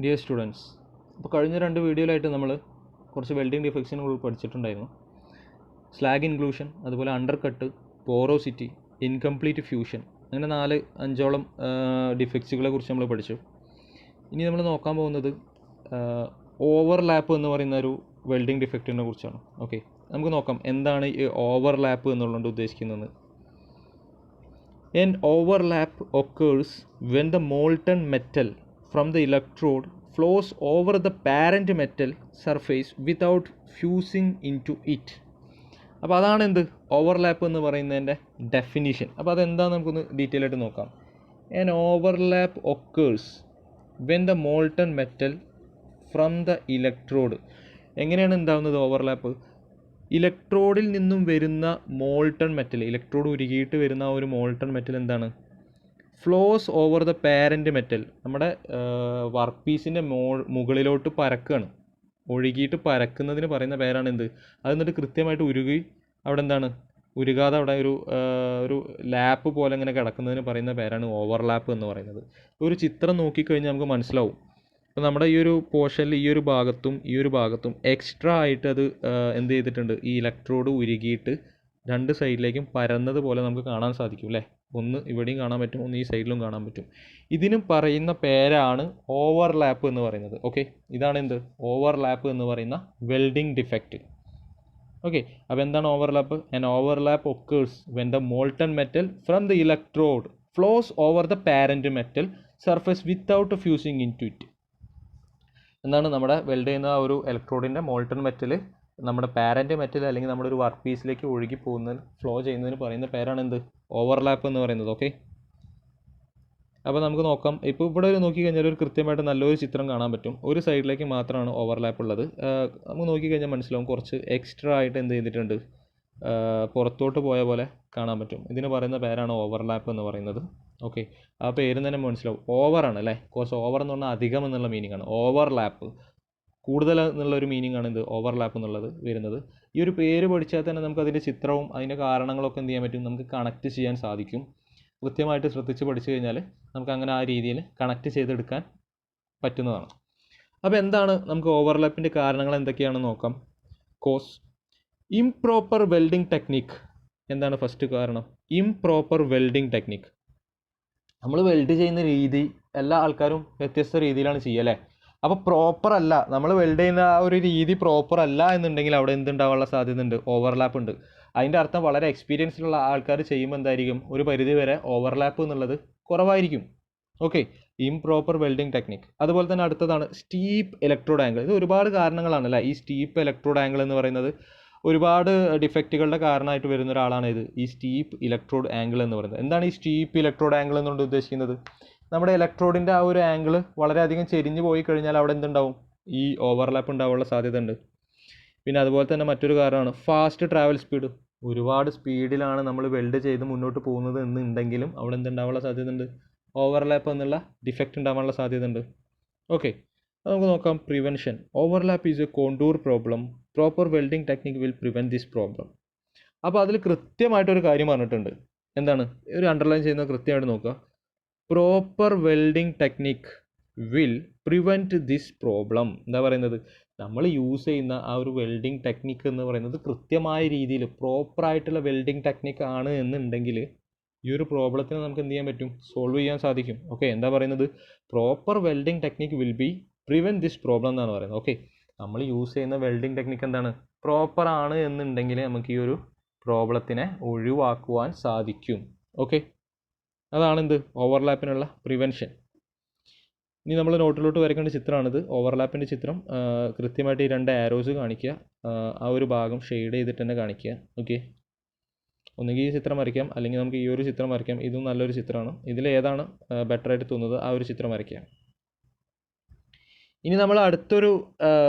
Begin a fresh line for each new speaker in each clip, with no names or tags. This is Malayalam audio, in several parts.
ഡിയർ സ്റ്റുഡൻസ്, അപ്പോൾ കഴിഞ്ഞ 2 വീഡിയോയിലായിട്ട് നമ്മൾ കുറച്ച് വെൽഡിംഗ് ഡിഫെക്ട്സിനെ കുറിച്ച് പഠിച്ചിട്ടുണ്ടായിരുന്നു. സ്ലാഗ് ഇൻക്ലൂഷൻ, അതുപോലെ under cut, porosity, incomplete fusion, അങ്ങനെ 4-5ഓളം ഡിഫെക്ട്സുകളെ കുറിച്ച് നമ്മൾ പഠിച്ചു. ഇനി നമ്മൾ നോക്കാൻ പോകുന്നത് ഓവർലാപ്പ് എന്ന് പറയുന്ന ഒരു വെൽഡിംഗ് ഡിഫെക്റ്റിനെ കുറിച്ചാണ്. ഓക്കെ, നമുക്ക് നോക്കാം എന്താണ് ഈ ഓവർലാപ്പ് എന്നുള്ളത് ഉദ്ദേശിക്കുന്നത്. An overlap occurs when the molten metal from the electrode flows over the parent metal surface without fusing into it. അപ്പോൾ അതാണ് എന്ത് ഓവർലാപ്പ് എന്ന് പറയുന്നതിൻ്റെ ഡെഫിനിഷൻ. അപ്പോൾ അതെന്താണെന്ന് നമുക്കൊന്ന് ഡീറ്റെയിൽ ആയിട്ട് നോക്കാം. An overlap occurs when the molten metal from the electrode. എങ്ങനെയാണ് ഉണ്ടാകുന്നത് ഓവർലാപ്പ്? ഇലക്ട്രോഡിൽ നിന്നും വരുന്ന മോൾട്ടൺ മെറ്റൽ, ഇലക്ട്രോഡ് ഉരുകിയിട്ട് വരുന്ന ആ ഒരു മോൾട്ടൺ മെറ്റൽ എന്താണ്? Flows over the parent metal, നമ്മുടെ വർക്ക് പീസിൻ്റെ മുകളിലോട്ട് പരക്കുകയാണ്. ഒഴുകിയിട്ട് പരക്കുന്നതിന് പറയുന്ന പേരാണ് എന്ത്? അത് എന്നിട്ട് കൃത്യമായിട്ട് ഉരുകി അവിടെ എന്താണ് ഉരുകാതെ അവിടെ ഒരു ലാപ്പ് പോലെ ഇങ്ങനെ കിടക്കുന്നതിന് പറയുന്ന പേരാണ് ഓവർലാപ്പ് എന്ന് പറയുന്നത്. ഒരു ചിത്രം നോക്കിക്കഴിഞ്ഞാൽ നമുക്ക് മനസ്സിലാവും. അപ്പോൾ നമ്മുടെ ഈ ഒരു പോർഷനിൽ ഈ ഒരു ഭാഗത്തും എക്സ്ട്രാ ആയിട്ട് അത് എന്ത് ചെയ്തിട്ടുണ്ട്? ഈ ഇലക്ട്രോഡ് ഉരുകിയിട്ട് 2 സൈഡിലേക്കും പരന്നതുപോലെ നമുക്ക് കാണാൻ സാധിക്കും അല്ലേ? ഒന്ന് ഇവിടെയും കാണാൻ പറ്റും, ഒന്ന് ഈ സൈഡിലും കാണാൻ പറ്റും. ഇതിനും പറയുന്ന പേരാണ് ഓവർലാപ്പ് എന്ന് പറയുന്നത്. ഓക്കെ, ഇതാണ് എന്ത് ഓവർലാപ്പ് എന്ന് പറയുന്ന വെൽഡിംഗ് ഡിഫെക്റ്റ്. ഓക്കെ, അപ്പോൾ എന്താണ് overlap? An overlap occurs when the molten metal from the electrode flows over the parent metal surface without fusing into it. എന്താണ് നമ്മുടെ വെൽഡ് ചെയ്യുന്ന ആ ഒരു ഇലക്ട്രോഡിൻ്റെ മോൾട്ടൺ മെറ്റൽ നമ്മുടെ പാരൻറ്റ് മെറ്റൽ അല്ലെങ്കിൽ നമ്മുടെ ഒരു വർക്ക് പീസിലേക്ക് ഒഴുകി പോകുന്നതിന് ഫ്ലോ ചെയ്യുന്നതിന് പറയുന്ന പേരാണ് എന്ത് ഓവർലാപ്പ് എന്ന് പറയുന്നത്. ഓക്കെ, അപ്പോൾ നമുക്ക് നോക്കാം. ഇപ്പോൾ ഇവിടെ നോക്കിക്കഴിഞ്ഞാൽ ഒരു കൃത്യമായിട്ട് നല്ലൊരു ചിത്രം കാണാൻ പറ്റും. ഒരു സൈഡിലേക്ക് മാത്രമാണ് ഓവർലാപ്പ് ഉള്ളത്. നമുക്ക് നോക്കിക്കഴിഞ്ഞാൽ മനസ്സിലാവും കുറച്ച് എക്സ്ട്രാ ആയിട്ട് എന്ത് ചെയ്തിട്ടുണ്ട്, പുറത്തോട്ട് പോയ പോലെ കാണാൻ പറ്റും. ഇതിന് പറയുന്ന പേരാണ് ഓവർലാപ്പ് എന്ന് പറയുന്നത്. ഓക്കെ, ആ പേര് തന്നെ മനസ്സിലാവും. ഓവറാണ് അല്ലേ? കുറച്ച് ഓവർ എന്ന് പറഞ്ഞാൽ അധികം എന്നുള്ള മീനിങ് ആണ്. ഓവർലാപ്പ് കൂടുതൽ എന്നുള്ളൊരു മീനിങ് ആണ് ഇത് ഓവർലാപ്പ് എന്നുള്ളത് വരുന്നത്. ഈ ഒരു പേര് പഠിച്ചാൽ തന്നെ നമുക്ക് അതിൻ്റെ ചിത്രവും അതിൻ്റെ കാരണങ്ങളൊക്കെ എന്ത് ചെയ്യാൻ പറ്റും, നമുക്ക് കണക്ട് ചെയ്യാൻ സാധിക്കും. കൃത്യമായിട്ട് ശ്രദ്ധിച്ച് പഠിച്ചു കഴിഞ്ഞാൽ നമുക്ക് അങ്ങനെ ആ രീതിയിൽ കണക്ട് ചെയ്തെടുക്കാൻ പറ്റുന്നതാണ്. അപ്പോൾ എന്താണ് നമുക്ക് ഓവർലാപ്പിൻ്റെ കാരണങ്ങൾ എന്തൊക്കെയാണെന്ന് നോക്കാം. Cause improper welding technique. എന്താണ് ഫസ്റ്റ് കാരണം? Improper welding technique. നമ്മൾ വെൽഡ് ചെയ്യുന്ന രീതി എല്ലാ ആൾക്കാരും വ്യത്യസ്ത രീതിയിലാണ് ചെയ്യുക അല്ലേ? അപ്പോൾ പ്രോപ്പർ അല്ല, നമ്മൾ വെൽഡ് ചെയ്യുന്ന ആ ഒരു രീതി പ്രോപ്പർ അല്ല എന്നുണ്ടെങ്കിൽ അവിടെ എന്തുണ്ടാവാനുള്ള സാധ്യത ഉണ്ട്? ഓവർലാപ്പ് ഉണ്ട്. അതിൻ്റെ അർത്ഥം വളരെ എക്സ്പീരിയൻസിലുള്ള ആൾക്കാർ ചെയ്യുമ്പോൾ എന്തായിരിക്കും, ഒരു പരിധി വരെ ഓവർലാപ്പ് എന്നുള്ളത് കുറവായിരിക്കും. Okay, improper welding technique. അതുപോലെ തന്നെ അടുത്തതാണ് സ്റ്റീപ്പ് ഇലക്ട്രോഡ് ആംഗിൾ. ഇത് ഒരുപാട് കാരണങ്ങളാണ് അല്ലേ? ഈ സ്റ്റീപ്പ് ഇലക്ട്രോഡ് ആംഗിൾ എന്ന് പറയുന്നത് ഒരുപാട് ഡിഫക്റ്റുകളുടെ കാരണമായിട്ട് വരുന്ന ഒരാളാണ് ഇത്, ഈ സ്റ്റീപ്പ് ഇലക്ട്രോഡ് ആംഗിൾ എന്ന് പറയുന്നത്. എന്താണ് ഈ സ്റ്റീപ്പ് ഇലക്ട്രോഡ് ആംഗിൾ എന്നുകൊണ്ട് ഉദ്ദേശിക്കുന്നത്? നമ്മുടെ ഇലക്ട്രോഡിൻ്റെ ആ ഒരു ആംഗിൾ വളരെയധികം ചെരിഞ്ഞ് പോയി കഴിഞ്ഞാൽ അവിടെ എന്തുണ്ടാവും? ഈ ഓവർലാപ്പ് ഉണ്ടാവാനുള്ള സാധ്യത ഉണ്ട്. പിന്നെ അതുപോലെ തന്നെ മറ്റൊരു കാരണമാണ് ഫാസ്റ്റ് ട്രാവൽ സ്പീഡ്. ഒരുപാട് സ്പീഡിലാണ് നമ്മൾ വെൽഡ് ചെയ്ത് മുന്നോട്ട് പോകുന്നത് എന്നുണ്ടെങ്കിലും അവിടെ എന്തുണ്ടാവാനുള്ള സാധ്യത ഉണ്ട്? ഓവർലാപ്പ് എന്നുള്ള ഡിഫക്റ്റ് ഉണ്ടാവാനുള്ള സാധ്യത ഉണ്ട്. ഓക്കെ, നമുക്ക് നോക്കാം. Prevention. Overlap is A contour problem. Proper welding technique will prevent this problem. അപ്പോൾ അതിൽ കൃത്യമായിട്ടൊരു കാര്യം പറഞ്ഞിട്ടുണ്ട്. എന്താണ്? ഒരു അണ്ടർലൈൻ ചെയ്യുന്നത് കൃത്യമായിട്ട് നോക്കുക. Proper welding technique will prevent this problem. എന്താ പറയുന്നത്? നമ്മൾ യൂസ് ചെയ്യുന്ന ആ ഒരു വെൽഡിംഗ് ടെക്നിക്ക് എന്ന് പറയുന്നത് കൃത്യമായ രീതിയിൽ പ്രോപ്പറായിട്ടുള്ള വെൽഡിംഗ് ടെക്നിക്ക് ആണ് എന്നുണ്ടെങ്കിൽ ഈ ഒരു പ്രോബ്ലത്തിന് നമുക്ക് എന്ത് ചെയ്യാൻ പറ്റും? സോൾവ് ചെയ്യാൻ സാധിക്കും. ഓക്കെ, എന്താ പറയുന്നത്? Proper welding technique will be prevent this problem എന്നാണ് പറയുന്നത്. ഓക്കെ, നമ്മൾ യൂസ് ചെയ്യുന്ന വെൽഡിംഗ് ടെക്നിക്ക് എന്താണ്? പ്രോപ്പർ ആണ് എന്നുണ്ടെങ്കിൽ നമുക്ക് ഈ ഒരു പ്രോബ്ലത്തിനെ ഒഴിവാക്കുവാൻ സാധിക്കും. ഓക്കെ, അതാണെന്ത് ഓവർലാപ്പിനുള്ള പ്രിവെൻഷൻ. ഇനി നമ്മൾ നോട്ടിലോട്ട് വരയ്ക്കേണ്ട ചിത്രമാണിത്, ഓവർലാപ്പിൻ്റെ ചിത്രം. കൃത്യമായിട്ട് ഈ 2 ആരോസ് കാണിക്കുക, ആ ഒരു ഭാഗം ഷെയ്ഡ് ചെയ്തിട്ട് തന്നെ കാണിക്കുക. ഓക്കെ, ഒന്നുകിൽ ഈ ചിത്രം വരയ്ക്കാം, അല്ലെങ്കിൽ നമുക്ക് ഈ ഒരു ചിത്രം വരയ്ക്കാം. ഇതും നല്ലൊരു ചിത്രമാണ്. ഇതിലേതാണ് ബെറ്ററായിട്ട് തോന്നുന്നത് ആ ഒരു ചിത്രം വരയ്ക്കാം. ഇനി നമ്മൾ അടുത്തൊരു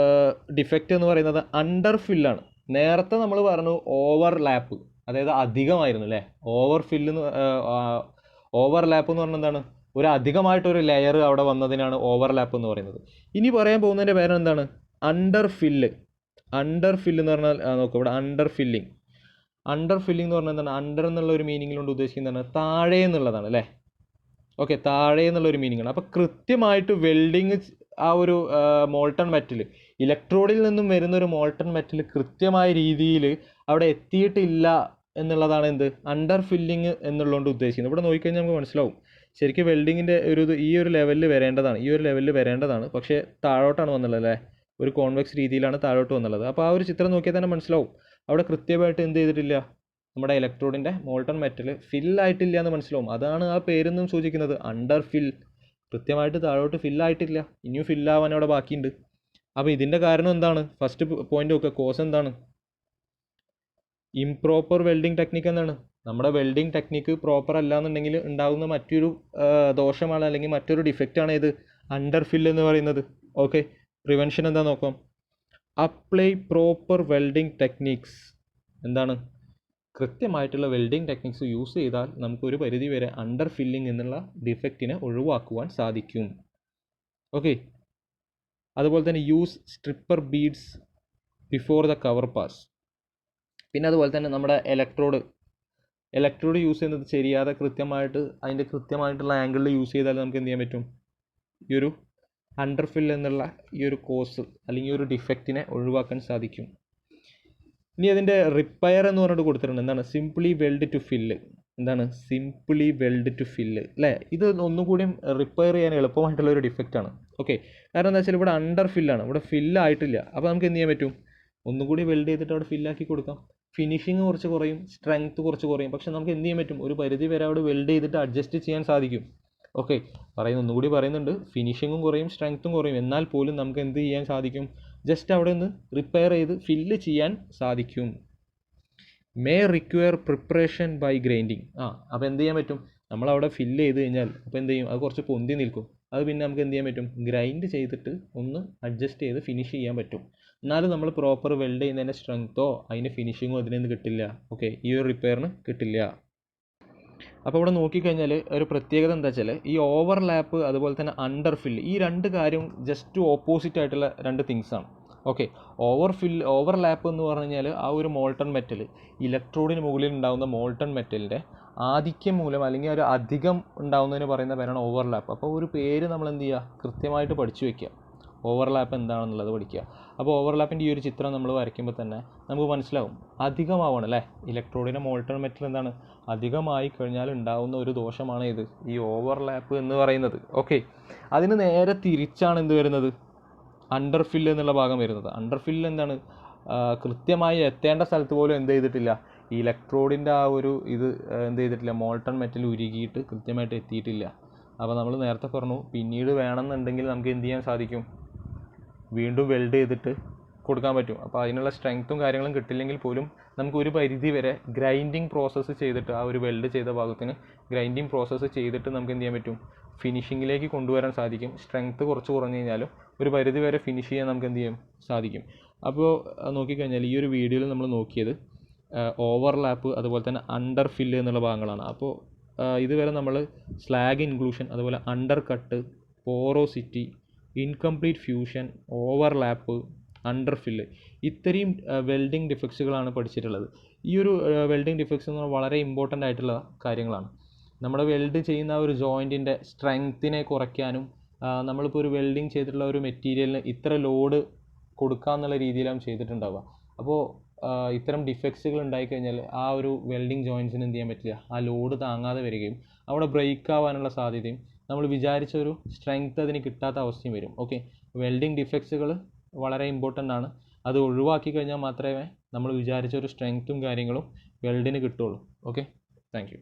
ഡിഫക്റ്റ് എന്ന് പറയുന്നത് അണ്ടർ ഫില്ലാണ്. നേരത്തെ നമ്മൾ പറഞ്ഞു ഓവർലാപ്പ്, അതായത് അധികമായിരുന്നു അല്ലേ? ഓവർലാപ്പ് എന്ന് പറഞ്ഞാൽ എന്താണ്? ഒരു അധികമായിട്ടൊരു ലെയർ അവിടെ വന്നതിനാണ് ഓവർലാപ്പ് എന്ന് പറയുന്നത്. ഇനി പറയാൻ പോകുന്നതിൻ്റെ പേര് എന്താണ്? Under fill. അണ്ടർ ഫില്ല് എന്ന് പറഞ്ഞാൽ നോക്കുക, ഇവിടെ അണ്ടർ ഫില്ലിങ് എന്ന് പറഞ്ഞാൽ എന്താണ്? അണ്ടർ എന്നുള്ള ഒരു മീനിങ്ങിൽ കൊണ്ട് ഉദ്ദേശിക്കുന്നതാണ് താഴെ എന്നുള്ളതാണ് അല്ലേ? ഓക്കെ, താഴെ എന്നുള്ളൊരു മീനിങ്ങാണ്. അപ്പോൾ കൃത്യമായിട്ട് വെൽഡിങ് ആ ഒരു മോൾട്ടൺ മെറ്റൽ, ഇലക്ട്രോഡിൽ നിന്നും വരുന്ന ഒരു മോൾട്ടൺ മെറ്റൽ കൃത്യമായ രീതിയിൽ അവിടെ എത്തിയിട്ടില്ല എന്നുള്ളതാണ് എന്ത് അണ്ടർ ഫില്ലിങ് എന്നുള്ളതുകൊണ്ട് ഉദ്ദേശിക്കുന്നത്. ഇവിടെ നോക്കിക്കഴിഞ്ഞാൽ നമുക്ക് മനസ്സിലാവും ശരിക്കും വെൽഡിങ്ങിൻ്റെ ഈ ഒരു ലെവലിൽ വരേണ്ടതാണ്, പക്ഷേ താഴോട്ടാണ് വന്നുള്ളത് അല്ലേ, ഒരു കോൺവെക്സ് രീതിയിലാണ് താഴോട്ട് വന്നുള്ളത്. അപ്പോൾ ആ ഒരു ചിത്രം നോക്കിയാൽ തന്നെ മനസ്സിലാവും അവിടെ കൃത്യമായിട്ട് എന്ത് ചെയ്തിട്ടില്ല, നമ്മുടെ ഇലക്ട്രോഡിൻ്റെ മോൾട്ടൺ മെറ്റൽ ഫില്ലായിട്ടില്ല എന്ന് മനസ്സിലാവും. അതാണ് ആ പേരെന്നും സൂചിക്കുന്നത്, അണ്ടർ ഫിൽ. കൃത്യമായിട്ട് താഴോട്ട് ഫില്ലായിട്ടില്ല, ഇനിയും ഫില്ലാവാൻ അവിടെ ബാക്കിയുണ്ട്. അപ്പോൾ ഇതിൻ്റെ കാരണം എന്താണ്? ഫസ്റ്റ് പോയിന്റ് നോക്കുക, കോസ് എന്താണ്? ഇംപ്രോപ്പർ വെൽഡിങ് ടെക്നിക്ക് എന്താണ്? നമ്മുടെ വെൽഡിങ് ടെക്നിക്ക് പ്രോപ്പർ അല്ല എന്നുണ്ടെങ്കിൽ ഉണ്ടാകുന്ന മറ്റൊരു ദോഷമാണ്, അല്ലെങ്കിൽ മറ്റൊരു ഡിഫക്റ്റാണ് ഇത് അണ്ടർ ഫിൽ എന്ന് പറയുന്നത്. ഓക്കെ, പ്രിവെൻഷൻ എന്താ നോക്കാം. Apply proper welding techniques. എന്താണ്? കൃത്യമായിട്ടുള്ള വെൽഡിങ് ടെക്നിക്സ് യൂസ് ചെയ്താൽ നമുക്ക് ഒരു പരിധി വരെ അണ്ടർ ഫില്ലിംഗ് എന്നുള്ള ഡിഫക്റ്റിനെ ഒഴിവാക്കുവാൻ സാധിക്കും. ഓക്കെ, അതുപോലെ തന്നെ use stripper beads before the cover pass. പിന്നെ അതുപോലെ തന്നെ നമ്മുടെ ഇലക്ട്രോഡ് യൂസ് ചെയ്യുന്നത് ശരിയാതെ അതിൻ്റെ കൃത്യമായിട്ടുള്ള ആംഗിളിൽ യൂസ് ചെയ്താൽ നമുക്ക് എന്ത് ചെയ്യാൻ പറ്റും, ഈ ഒരു അണ്ടർ ഫിൽ എന്നുള്ള ഈ ഒരു കോസ് അല്ലെങ്കിൽ ഈ ഒരു ഡിഫക്റ്റിനെ ഒഴിവാക്കാൻ സാധിക്കും. ഇനി അതിൻ്റെ റിപ്പയർ എന്ന് പറഞ്ഞിട്ട് കൊടുത്തിട്ടുണ്ട്. എന്താണ്? Simply weld to fill. എന്താണ്? സിംപ്ലി വെൽഡ് ടു ഫില്ല് അല്ലേ? ഇത് ഒന്നുകൂടിയും റിപ്പയർ ചെയ്യാൻ എളുപ്പമായിട്ടുള്ള ഒരു ഡിഫക്റ്റാണ്. ഓക്കെ, കാരണം എന്താ വെച്ചാൽ ഇവിടെ അണ്ടർ ഫില്ലാണ്, ഇവിടെ ഫില്ലായിട്ടില്ല. അപ്പോൾ നമുക്ക് എന്ത് ചെയ്യാൻ പറ്റും, ഒന്നുകൂടി വെൽഡ് ചെയ്തിട്ട് അവിടെ ഫില്ലാക്കി കൊടുക്കാം. ഫിനിഷിങ് കുറച്ച് കുറയും, സ്ട്രെങ്ത് കുറച്ച് കുറയും, പക്ഷെ നമുക്ക് എന്ത് ചെയ്യാൻ പറ്റും, ഒരു പരിധി വരെ അവിടെ വെൽഡ് ചെയ്തിട്ട് അഡ്ജസ്റ്റ് ചെയ്യാൻ സാധിക്കും. ഓക്കെ, ഒന്നുകൂടി പറയുന്നുണ്ട്, ഫിനിഷിങ്ങും കുറയും, സ്ട്രെങ്ത്തും കുറയും, എന്നാൽ പോലും നമുക്ക് എന്ത് ചെയ്യാൻ സാധിക്കും, ജസ്റ്റ് അവിടെ ഒന്ന് റിപ്പയർ ചെയ്ത് ഫില്ല് ചെയ്യാൻ സാധിക്കും. May require preparation by grinding. അപ്പോൾ എന്ത് ചെയ്യാൻ പറ്റും, നമ്മളവിടെ ഫില്ല് ചെയ്ത് കഴിഞ്ഞാൽ അപ്പോൾ എന്ത് ചെയ്യും, അത് കുറച്ച് പൊന്തി നിൽക്കും. അത് പിന്നെ നമുക്ക് എന്ത് ചെയ്യാൻ പറ്റും, ഗ്രൈൻഡ് ചെയ്തിട്ട് ഒന്ന് അഡ്ജസ്റ്റ് ചെയ്ത് ഫിനിഷ് ചെയ്യാൻ പറ്റും. എന്നാലും നമ്മൾ പ്രോപ്പർ വെൽഡ് ചെയ്യുന്നതിൻ്റെ സ്ട്രെങ്ത്തോ അതിൻ്റെ ഫിനിഷിങ്ങോ അതിനൊന്നും കിട്ടില്ല. ഓക്കെ, ഈ ഒരു റിപ്പയറിന് കിട്ടില്ല. അപ്പോൾ ഇവിടെ നോക്കിക്കഴിഞ്ഞാൽ ഒരു പ്രത്യേകത എന്താ വെച്ചാൽ ഈ ഓവർലാപ്പ് അതുപോലെ തന്നെ അണ്ടർ ഫില്ല്, ഈ രണ്ട് കാര്യം ജസ്റ്റ് ഓപ്പോസിറ്റ് ആയിട്ടുള്ള രണ്ട് തിങ്സാണ്. ഓക്കെ, ഓവർലാപ്പ് എന്ന് പറഞ്ഞു കഴിഞ്ഞാൽ ആ ഒരു മോൾട്ടൺ മെറ്റൽ, ഇലക്ട്രോഡിന് മുകളിൽ ഉണ്ടാകുന്ന മോൾട്ടൺ മെറ്റലിൻ്റെ ആധിക്യം മൂലം അല്ലെങ്കിൽ ഒരു അധികം ഉണ്ടാകുന്നതിന് പറയുന്ന പേരാണ് ഓവർലാപ്പ്. അപ്പോൾ ഒരു പേര് നമ്മൾ എന്ത് ചെയ്യുക, കൃത്യമായിട്ട് പഠിച്ചു വയ്ക്കുക, ഓവർലാപ്പ് എന്താണെന്നുള്ളത് പഠിക്കുക. അപ്പോൾ ഓവർലാപ്പിൻ്റെ ഈ ഒരു ചിത്രം നമ്മൾ വരയ്ക്കുമ്പോൾ തന്നെ നമുക്ക് മനസ്സിലാവും അധികമാവണം അല്ലേ, ഇലക്ട്രോഡിൻ്റെ മോൾട്ടൺ മെറ്റൽ എന്താണ് അധികമായി കഴിഞ്ഞാൽ ഉണ്ടാകുന്ന ഒരു ദോഷമാണ് ഇത് ഈ ഓവർലാപ്പ് എന്ന് പറയുന്നത്. ഓക്കെ, അതിന് നേരെ തിരിച്ചാണ് എന്ത് വരുന്നത്, അണ്ടർ ഫില്ല് എന്നുള്ള ഭാഗം വരുന്നത്. അണ്ടർ ഫില്ല് എന്താണ്, കൃത്യമായി എത്തേണ്ട സ്ഥലത്ത് പോലും എന്ത് ചെയ്തിട്ടില്ല, ഈ ഇലക്ട്രോഡിൻ്റെ ആ ഒരു ഇത് എന്ത് ചെയ്തിട്ടില്ല, മോൾട്ടൺ മെറ്റൽ ഉരുകിയിട്ട് കൃത്യമായിട്ട് എത്തിയിട്ടില്ല. അപ്പോൾ നമ്മൾ നേരത്തെ പറഞ്ഞു, പിന്നീട് വേണമെന്നുണ്ടെങ്കിൽ നമുക്ക് എന്ത് ചെയ്യാൻ സാധിക്കും, വീണ്ടും വെൽഡ് ചെയ്തിട്ട് കൊടുക്കാൻ പറ്റും. അപ്പോൾ അതിനുള്ള സ്ട്രെങ്ത്തും കാര്യങ്ങളും കിട്ടില്ലെങ്കിൽ പോലും നമുക്ക് ഒരു പരിധി വരെ ഗ്രൈൻഡിങ് പ്രോസസ്സ് ചെയ്തിട്ട് ആ ഒരു വെൽഡ് ചെയ്ത ഭാഗത്തിന് ഗ്രൈൻഡിങ് പ്രോസസ്സ് ചെയ്തിട്ട് നമുക്ക് എന്ത് ചെയ്യാൻ പറ്റും, ഫിനിഷിങ്ങിലേക്ക് കൊണ്ടുവരാൻ സാധിക്കും. സ്ട്രെങ്ത്ത് കുറച്ച് കുറഞ്ഞു കഴിഞ്ഞാലും ഒരു പരിധി വരെ ഫിനിഷ് ചെയ്യാൻ നമുക്ക് എന്ത് ചെയ്യാൻ സാധിക്കും. അപ്പോൾ നോക്കിക്കഴിഞ്ഞാൽ ഈ ഒരു വീഡിയോയിൽ നമ്മൾ നോക്കിയത് ഓവർലാപ്പ് അതുപോലെ തന്നെ അണ്ടർ ഫില്ല് എന്നുള്ള ഭാഗങ്ങളാണ്. അപ്പോൾ ഇതുവരെ നമ്മൾ സ്ലാഗ് ഇൻക്ലൂഷൻ, അതുപോലെ under cut, porosity, incomplete fusion, overlap, under fill, ഇത്രയും വെൽഡിങ് ഡിഫക്ട്സുകളാണ് പഠിച്ചിട്ടുള്ളത്. ഈ ഒരു വെൽഡിങ് ഡിഫക്ട്സ് എന്ന് പറഞ്ഞാൽ വളരെ ഇമ്പോർട്ടൻ്റ് ആയിട്ടുള്ള കാര്യങ്ങളാണ്. നമ്മുടെ വെൽഡ് ചെയ്യുന്ന ഒരു ജോയിൻറ്റിൻ്റെ സ്ട്രെങ്ത്തിനെ കുറയ്ക്കാനും നമ്മളിപ്പോൾ ഒരു വെൽഡിങ് ചെയ്തിട്ടുള്ള ഒരു മെറ്റീരിയലിന് ഇത്ര ലോഡ് കൊടുക്കാമെന്നുള്ള രീതിയിലാണ് ചെയ്തിട്ടുണ്ടാവുക. അപ്പോൾ ഇത്തരം ഡിഫക്ട്സുകൾ ഉണ്ടായിക്കഴിഞ്ഞാൽ ആ ഒരു വെൽഡിങ് ജോയിൻറ്റ്സിന് എന്ത് ചെയ്യാൻ പറ്റില്ല, ആ ലോഡ് താങ്ങാതെ വരികയും അവിടെ ബ്രേക്ക് ആവാനുള്ള സാധ്യതയും നമ്മൾ വിചാരിച്ച ഒരു സ്ട്രെങ്ത്ത് അതിന് കിട്ടാത്ത അവസ്ഥയും വരും. ഓക്കെ, വെൽഡിങ് ഡിഫക്ട്സുകൾ വളരെ ഇമ്പോർട്ടൻ്റ് ആണ്. അത് ഒഴിവാക്കി കഴിഞ്ഞാൽ മാത്രമേ നമ്മൾ വിചാരിച്ച ഒരു സ്ട്രെങ്ത്തും കാര്യങ്ങളും വെൽഡിന് കിട്ടുള്ളൂ. Okay, thank you.